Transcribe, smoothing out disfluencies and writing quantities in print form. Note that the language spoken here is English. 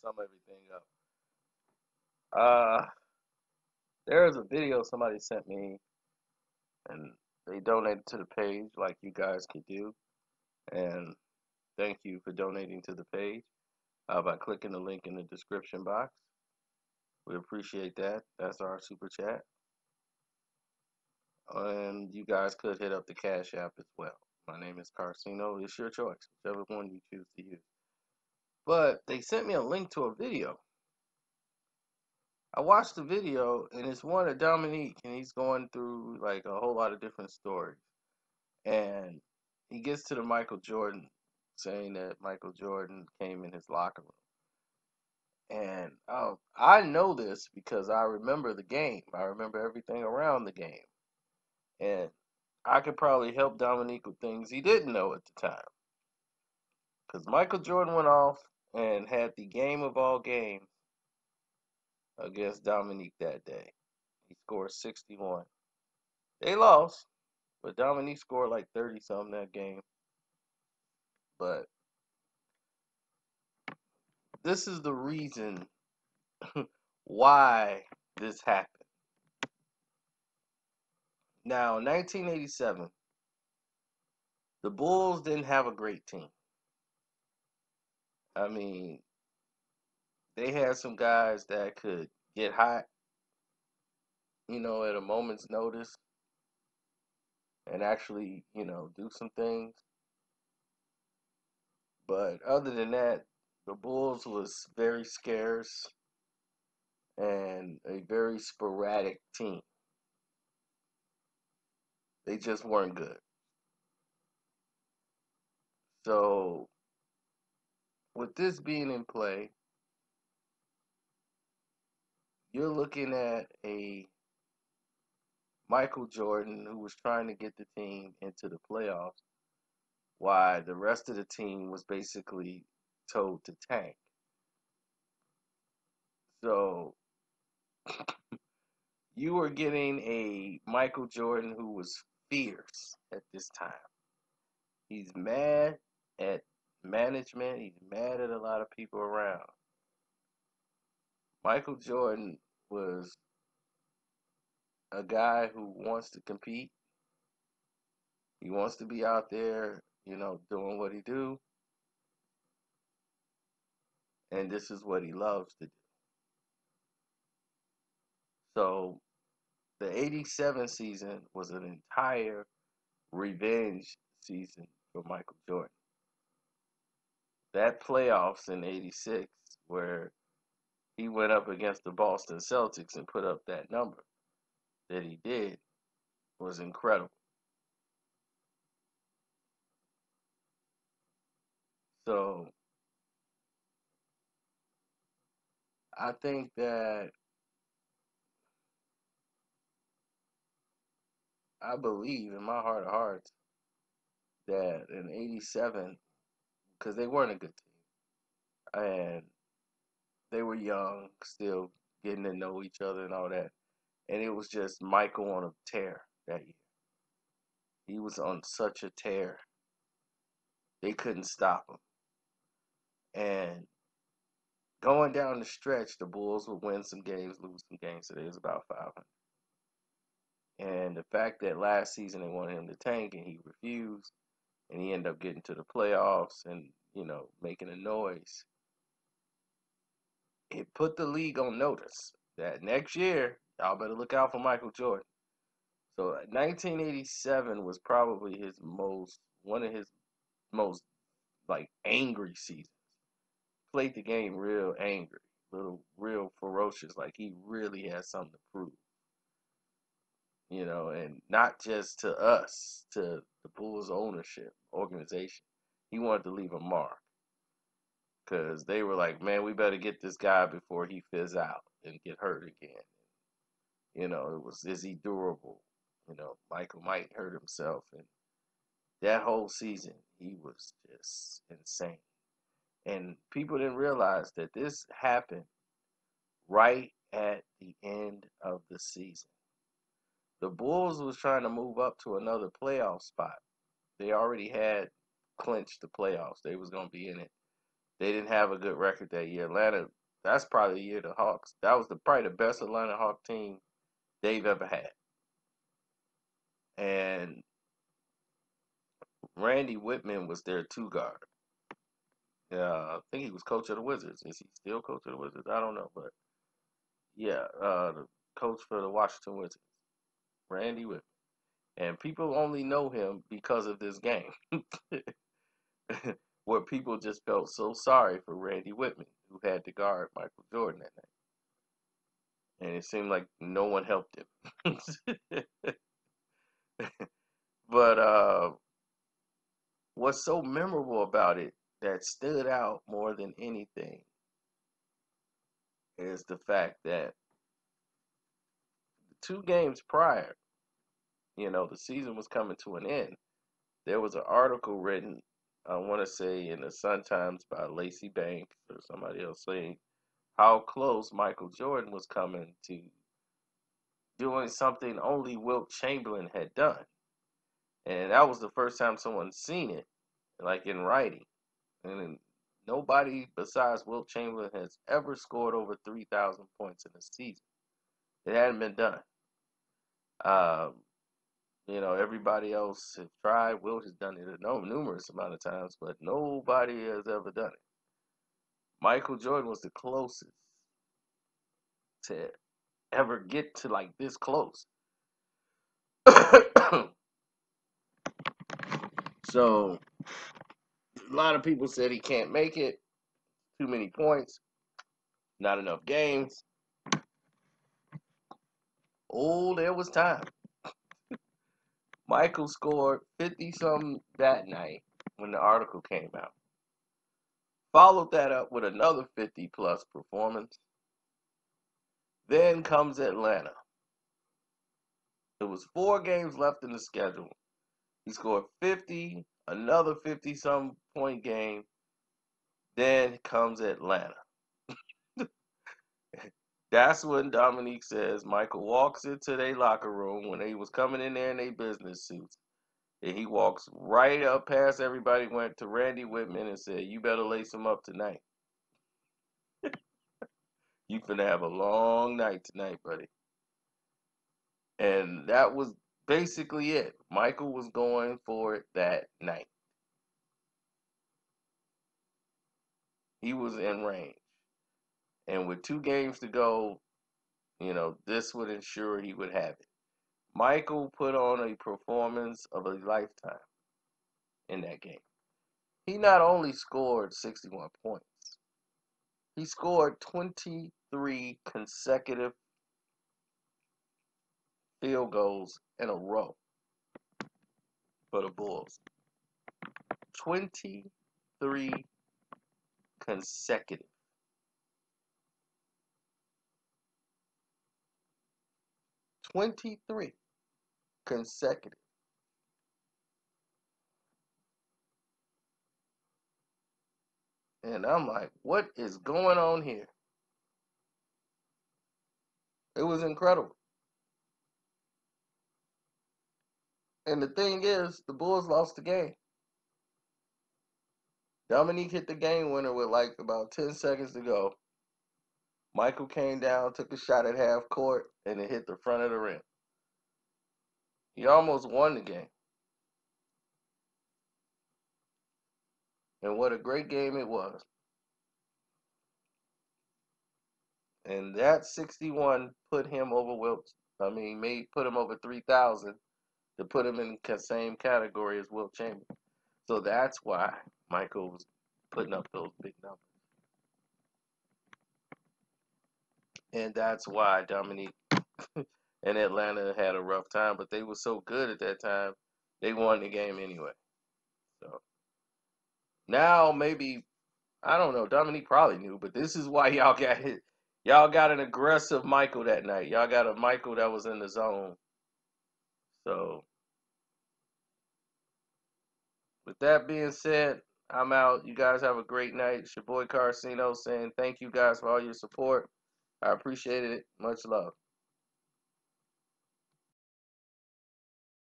sum everything up. Uh, there's a video somebody sent me, and they donated to the page like you guys could do. And thank you for donating to the page by clicking the link in the description box. We appreciate that. That's our super chat. And you guys could hit up the Cash App as well. My name is Carcino. It's your choice, whichever one you choose to use. But they sent me a link to a video. I watched the video, and it's one of Dominique, and he's going through like a whole lot of different stories. And he gets to the Michael Jordan, saying that Michael Jordan came in his locker room. And I know this because I remember the game. I remember everything around the game. And I could probably help Dominique with things he didn't know at the time. Because Michael Jordan went off and had the game of all games against Dominique that day. He scored 61. They lost, but Dominique scored like 30 something that game. But this is the reason why this happened. Now, in 1987, the Bulls didn't have a great team. I mean, they had some guys that could get hot, at a moment's notice and actually, do some things. But other than that, the Bulls was very scarce and a very sporadic team. They just weren't good. So, with this being in play, you're looking at a Michael Jordan who was trying to get the team into the playoffs, while the rest of the team was basically told to tank. So, you were getting a Michael Jordan who was fierce at this time. He's mad at management. He's mad at a lot of people around. Michael Jordan was a guy who wants to compete. He wants to be out there, doing what he do, and this is what he loves to do. So the 87 season was an entire revenge season for Michael Jordan. That playoffs in 86 where he went up against the Boston Celtics and put up that number that he did was incredible. So I think that I believe in my heart of hearts that in 87, because they weren't a good team, and they were young, still getting to know each other and all that. And it was just Michael on a tear that year. He was on such a tear. They couldn't stop him. And going down the stretch, the Bulls would win some games, lose some games. So it was about 500. And the fact that last season they wanted him to tank and he refused, and he ended up getting to the playoffs and, making a noise, it put the league on notice that next year, y'all better look out for Michael Jordan. So 1987 was probably one of his most like angry seasons. Played the game real angry, real ferocious, like he really has something to prove. And not just to us, to the Bulls ownership organization. He wanted to leave a mark because they were like, man, we better get this guy before he fizz out and get hurt again. Is he durable? Michael might hurt himself. And that whole season, he was just insane. And people didn't realize that this happened right at the end of the season. The Bulls was trying to move up to another playoff spot. They already had clinched the playoffs. They was going to be in it They didn't have a good record that year. Atlanta, that's probably the year the Hawks. That was probably the best Atlanta Hawk team they've ever had. And Randy Whitman was their two guard. I think he was coach of the Wizards. Is he still coach of the Wizards? I don't know, but yeah, the coach for the Washington Wizards, Randy Whitman. And people only know him because of this game, where people just felt so sorry for Randy Whitman, who had to guard Michael Jordan that night. And it seemed like no one helped him. But what's so memorable about it that stood out more than anything is the fact that 2 games prior, the season was coming to an end. There was an article written, I want to say in the Sun-Times by Lacey Banks or somebody else, saying how close Michael Jordan was coming to doing something only Wilt Chamberlain had done. And that was the first time someone seen it, like in writing. And nobody besides Wilt Chamberlain has ever scored over 3,000 points in a season. It hadn't been done. Everybody else has tried. Wilt has done it numerous amount of times, but nobody has ever done it. Michael Jordan was the closest to ever get to like this close. So a lot of people said he can't make it. Too many points, not enough games. Oh, there was time. Michael scored 50-something that night when the article came out. Followed that up with another 50-plus performance. Then comes Atlanta. There was 4 games left in the schedule. He scored 50, another 50-some point game. Then comes Atlanta. That's when Dominique says Michael walks into their locker room when they was coming in there in their business suits. And he walks right up past everybody, went to Randy Whitman and said, "You better lace him up tonight. You finna have a long night tonight, buddy." And that was basically it. Michael was going for it that night. He was in range. And with 2 games to go, this would ensure he would have it. Michael put on a performance of a lifetime in that game. He not only scored 61 points, he scored 23 consecutive field goals in a row for the Bulls. 23 consecutive. 23 consecutive. And I'm like, what is going on here? It was incredible. And the thing is, the Bulls lost the game. Dominique hit the game winner with like about 10 seconds to go. Michael came down, took a shot at half court, and it hit the front of the rim. He almost won the game. And what a great game it was. And that 61 put him over Wilt. Put him over 3,000 to put him in the same category as Wilt Chamberlain. So that's why Michael was putting up those big numbers. And that's why Dominique and Atlanta had a rough time, but they were so good at that time, they won the game anyway. So now maybe, I don't know, Dominique probably knew, but this is why y'all got hit. Y'all got an aggressive Michael that night. Y'all got a Michael that was in the zone. So with that being said, I'm out. You guys have a great night. It's your boy Carcino saying thank you guys for all your support. I appreciate it. Much love.